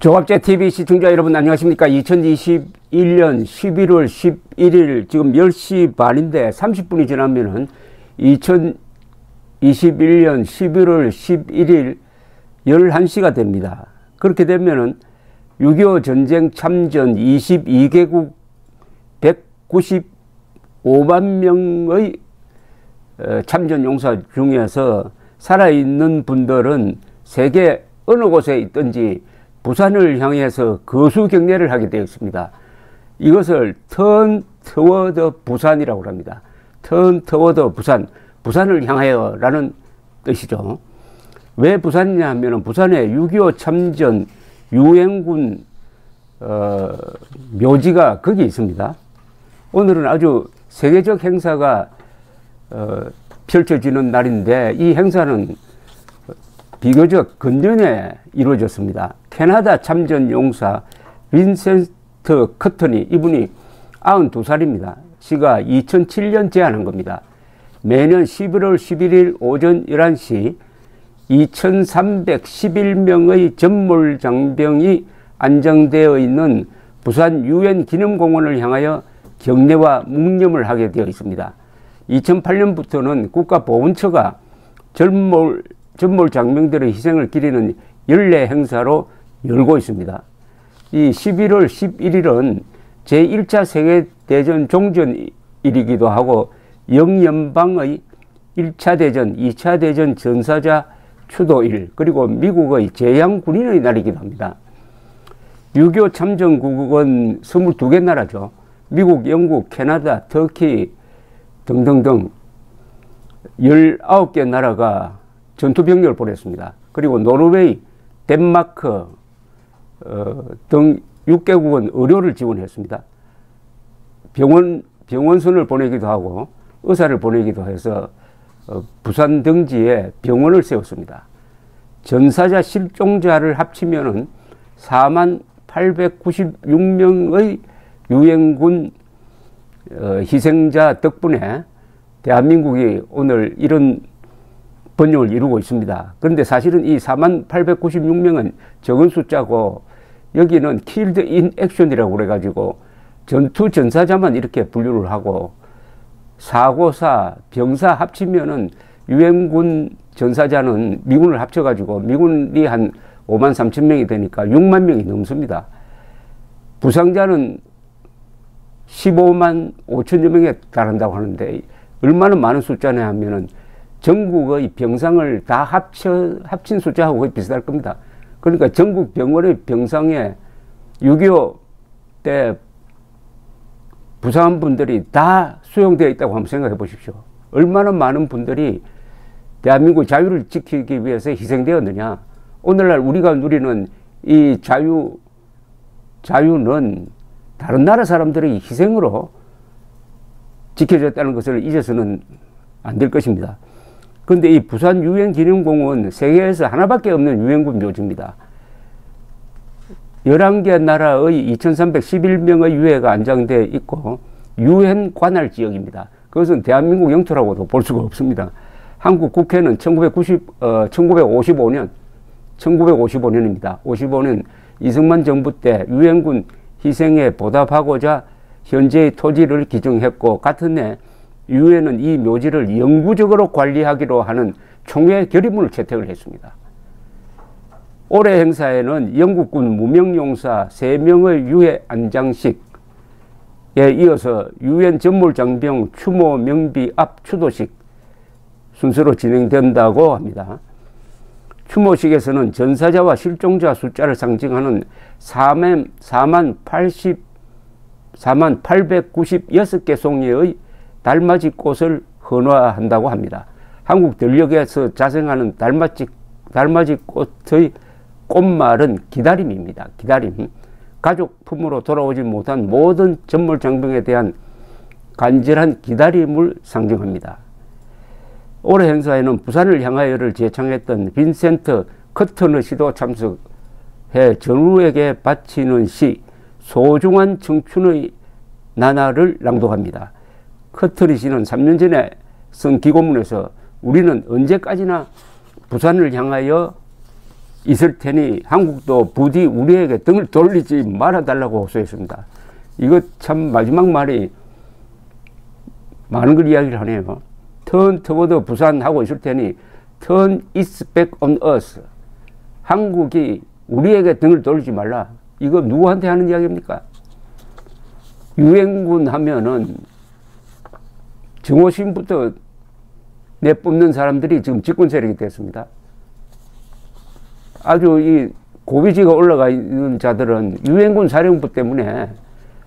조갑제TV 시청자 여러분 안녕하십니까. 2021년 11월 11일 지금 10시 반인데 30분이 지나면은 2021년 11월 11일 11시가 됩니다. 그렇게 되면은 6.25 전쟁 참전 22개국 195만 명의 참전 용사 중에서 살아있는 분들은 세계 어느 곳에 있든지 부산을 향해서 거수 경례를 하게 되어 있습니다. 이것을 Turn Toward 부산이라고 합니다. Turn Toward 부산, 부산을 향하여 라는 뜻이죠. 왜 부산이냐 하면 부산에 6.25 참전 유엔군 묘지가 거기 있습니다. 오늘은 아주 세계적 행사가 펼쳐지는 날인데 이 행사는 비교적 근전에 이루어졌습니다. 캐나다 참전 용사 빈센트 커터니, 이분이 92살입니다. 시가 2007년 제안한 겁니다. 매년 11월 11일 오전 11시 2311명의 전몰장병이 안장되어 있는 부산 유엔 기념공원을 향하여 경례와 묵념을 하게 되어 있습니다. 2008년부터는 국가보훈처가 전몰장병들의 희생을 기리는 연례 행사로 열고 있습니다. 이 11월 11일은 제1차 세계대전 종전일이기도 하고 영연방의 1차 대전, 2차 대전 전사자 추도일, 그리고 미국의 제향군인의 날이기도 합니다. 6.25 참전국은 22개 나라죠. 미국, 영국, 캐나다, 터키 등등등 19개 나라가 전투병력을 보냈습니다. 그리고 노르웨이, 덴마크 등 6개국은 의료를 지원했습니다. 병원선을 보내기도 하고 의사를 보내기도 해서 부산 등지에 병원을 세웠습니다. 전사자 실종자를 합치면은 4896명의 유엔군 희생자 덕분에 대한민국이 오늘 이런 번영을 이루고 있습니다. 그런데 사실은 이 4896명은 적은 숫자고 여기는 killed in action이라고 그래가지고 전투 전사자만 이렇게 분류를 하고 사고사, 병사 합치면은 유엔군 전사자는 미군을 합쳐가지고 미군이 한 5만 3천 명이 되니까 6만 명이 넘습니다. 부상자는 15만 5천여 명에 달한다고 하는데 얼마나 많은 숫자냐 하면은 전국의 병상을 다 합친 숫자하고 거의 비슷할 겁니다. 그러니까 전국 병원의 병상에 6.25 때 부상한 분들이 다 수용되어 있다고 한번 생각해 보십시오. 얼마나 많은 분들이 대한민국 자유를 지키기 위해서 희생되었느냐. 오늘날 우리가 누리는 이 자유는 다른 나라 사람들의 희생으로 지켜졌다는 것을 잊어서는 안 될 것입니다. 그런데 이 부산 유엔 기념공원 세계에서 하나밖에 없는 유엔군 묘지입니다. 11개 나라의 2311명의 유해가 안장되어 있고 유엔 관할 지역입니다. 그것은 대한민국 영토라고도 볼 수가 없습니다. 한국 국회는 1955년입니다. 55년 이승만 정부 때 유엔군 희생에 보답하고자 현재의 토지를 기증했고 같은 해 유엔은 이 묘지를 영구적으로 관리하기로 하는 총회 결의문을 채택을 했습니다. 올해 행사에는 영국군 무명용사 3명의 유해 안장식에 이어서 유엔 전몰장병 추모 명비 앞 추도식 순서로 진행된다고 합니다. 추모식에서는 전사자와 실종자 숫자를 상징하는 4만 896개 송이의 달맞이 꽃을 헌화한다고 합니다. 한국 전력에서 자생하는 달맞이 꽃의 꽃말은 기다림입니다. 기다림. 가족 품으로 돌아오지 못한 모든 전몰장병에 대한 간절한 기다림을 상징합니다. 올해 행사에는 부산을 향하여를 제창했던 빈센트 커터너 씨도 참석해 전우에게 바치는 시 소중한 청춘의 나날을 낭독합니다. 커터너 씨는 3년 전에 쓴 기고문에서 우리는 언제까지나 부산을 향하여 있을 테니 한국도 부디 우리에게 등을 돌리지 말아달라고 호소했습니다. 이거 참 마지막 말이 많은 걸 이야기를 하네요. Turn toward 부산 하고 있을 테니 Turn its back on us. 한국이 우리에게 등을 돌리지 말라. 이거 누구한테 하는 이야기입니까? 유엔군 하면은 정호심부터 내뿜는 사람들이 지금 집권 세력이 됐습니다. 아주 이 고위직에 올라가 있는 자들은 유엔군 사령부 때문에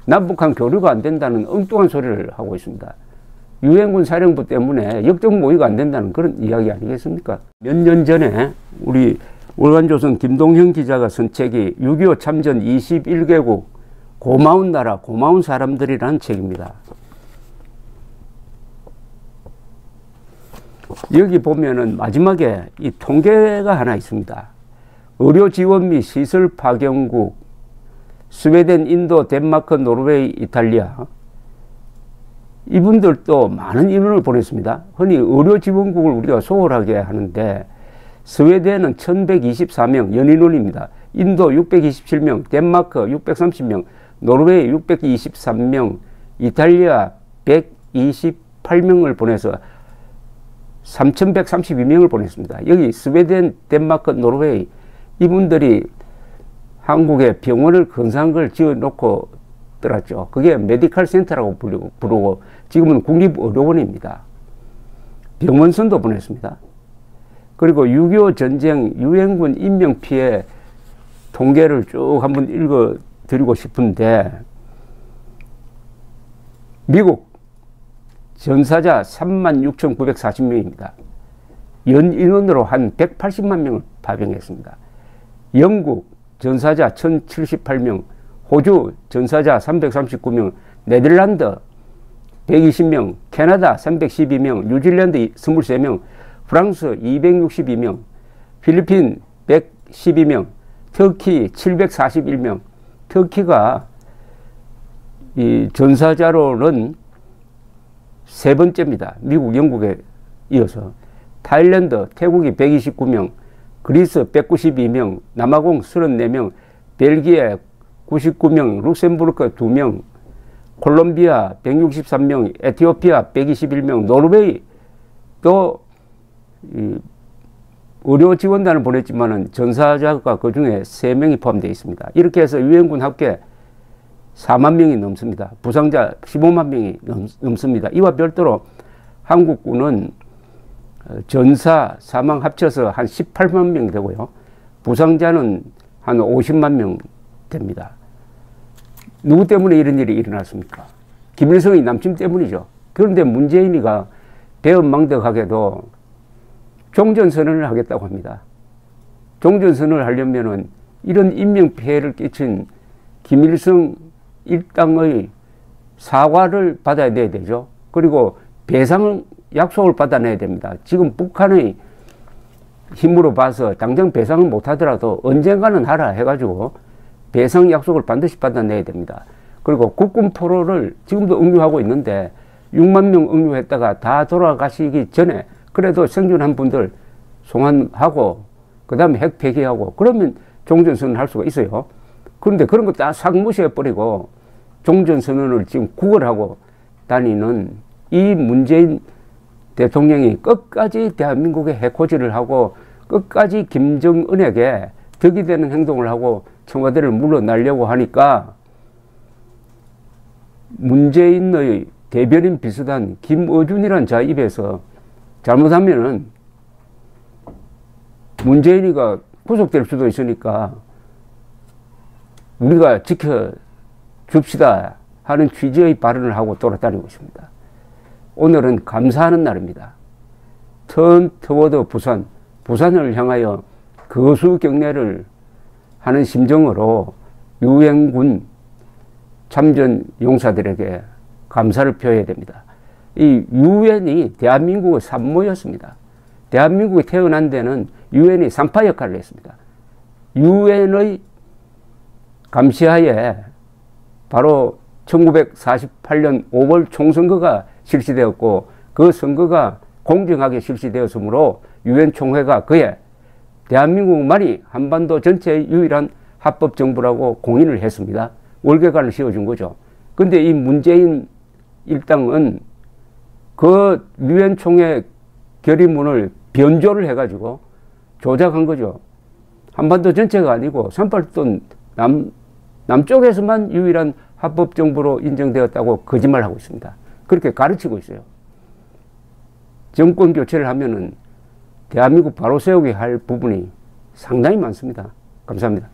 남북한 교류가 안 된다는 엉뚱한 소리를 하고 있습니다. 유엔군 사령부 때문에 역적 모의가 안 된다는 그런 이야기 아니겠습니까? 몇 년 전에 우리 월간조선 김동형 기자가 쓴 책이 6.25 참전 21개국 고마운 나라 고마운 사람들이라는 책입니다. 여기 보면은 마지막에 이 통계가 하나 있습니다. 의료 지원 및 시설 파견국 스웨덴, 인도, 덴마크, 노르웨이, 이탈리아 이분들도 많은 인원을 보냈습니다. 흔히 의료 지원국을 우리가 소홀하게 하는데 스웨덴은 1124명 연인원입니다. 인도 627명, 덴마크 630명, 노르웨이 623명, 이탈리아 128명을 보내서 3132명을 보냈습니다. 여기 스웨덴, 덴마크, 노르웨이 이분들이 한국에 병원을 근사한 걸 지어놓고 들었죠. 그게 메디컬 센터라고 부르고 지금은 국립의료원입니다. 병원선도 보냈습니다. 그리고 6.25 전쟁 유엔군 인명피해 통계를 쭉 한번 읽어 드리고 싶은데 미국 전사자 36,940명입니다. 연인원으로 한 180만 명을 파병했습니다. 영국 전사자 1,078명, 호주 전사자 339명, 네덜란드 120명, 캐나다 312명, 뉴질랜드 23명, 프랑스 262명, 필리핀 112명, 터키 741명. 터키가 이 전사자로는 세 번째입니다. 미국, 영국에 이어서. 타일랜드, 태국이 129명, 그리스 192명, 남아공 34명, 벨기에 99명, 룩셈부르크 2명, 콜롬비아 163명, 에티오피아 121명, 노르웨이 또 의료 지원단을 보냈지만은 전사자가 그 중에 3명이 포함되어 있습니다. 이렇게 해서 유엔군 합계 4만 명이 넘습니다. 부상자 15만 명이 넘습니다. 이와 별도로 한국군은 전사, 사망 합쳐서 한 18만 명 되고요. 부상자는 한 50만 명 됩니다. 누구 때문에 이런 일이 일어났습니까? 김일성의 남침 때문이죠. 그런데 문재인이가 배은망덕하게도 종전선언을 하겠다고 합니다. 종전선언을 하려면은 이런 인명피해를 끼친 김일성 일당의 사과를 받아내야 되죠. 그리고 배상 약속을 받아내야 됩니다. 지금 북한의 힘으로 봐서 당장 배상을 못하더라도 언젠가는 하라 해가지고 배상 약속을 반드시 받아내야 됩니다. 그리고 국군 포로를 지금도 응유하고 있는데 6만 명 응유했다가 다 돌아가시기 전에 그래도 생존한 분들 송환하고 그 다음에 핵 폐기하고 그러면 종전선언을 할 수가 있어요. 그런데 그런 거 다 싹 무시해버리고 종전선언을 지금 구걸하고 다니는 이 문재인 대통령이 끝까지 대한민국에 해코지를 하고 끝까지 김정은에게 덕이 되는 행동을 하고 청와대를 물러나려고 하니까 문재인의 대변인 비슷한 김어준이란 자 입에서 잘못하면은 문재인이가 구속될 수도 있으니까 우리가 지켜줍시다 하는 취지의 발언을 하고 돌아다니고 있습니다. 오늘은 감사하는 날입니다. Turn toward 부산, 부산을 향하여 거수 경례를 하는 심정으로 유엔군 참전 용사들에게 감사를 표해야 됩니다. 이 유엔이 대한민국의 산모였습니다. 대한민국이 태어난 데는 유엔이 산파 역할을 했습니다. 유엔의 감시하에 바로 1948년 5월 총선거가 실시되었고 그 선거가 공정하게 실시되었으므로 유엔 총회가 그에 대한민국만이 한반도 전체의 유일한 합법 정부라고 공인을 했습니다. 월계관을 씌워준 거죠. 근데 이 문재인 일당은 그 유엔 총회 결의문을 변조를 해가지고 조작한 거죠. 한반도 전체가 아니고 38도 남쪽에서만 유일한 합법 정부로 인정되었다고 거짓말하고 있습니다. 그렇게 가르치고 있어요. 정권 교체를 하면은 대한민국 바로 세우게 할 부분이 상당히 많습니다. 감사합니다.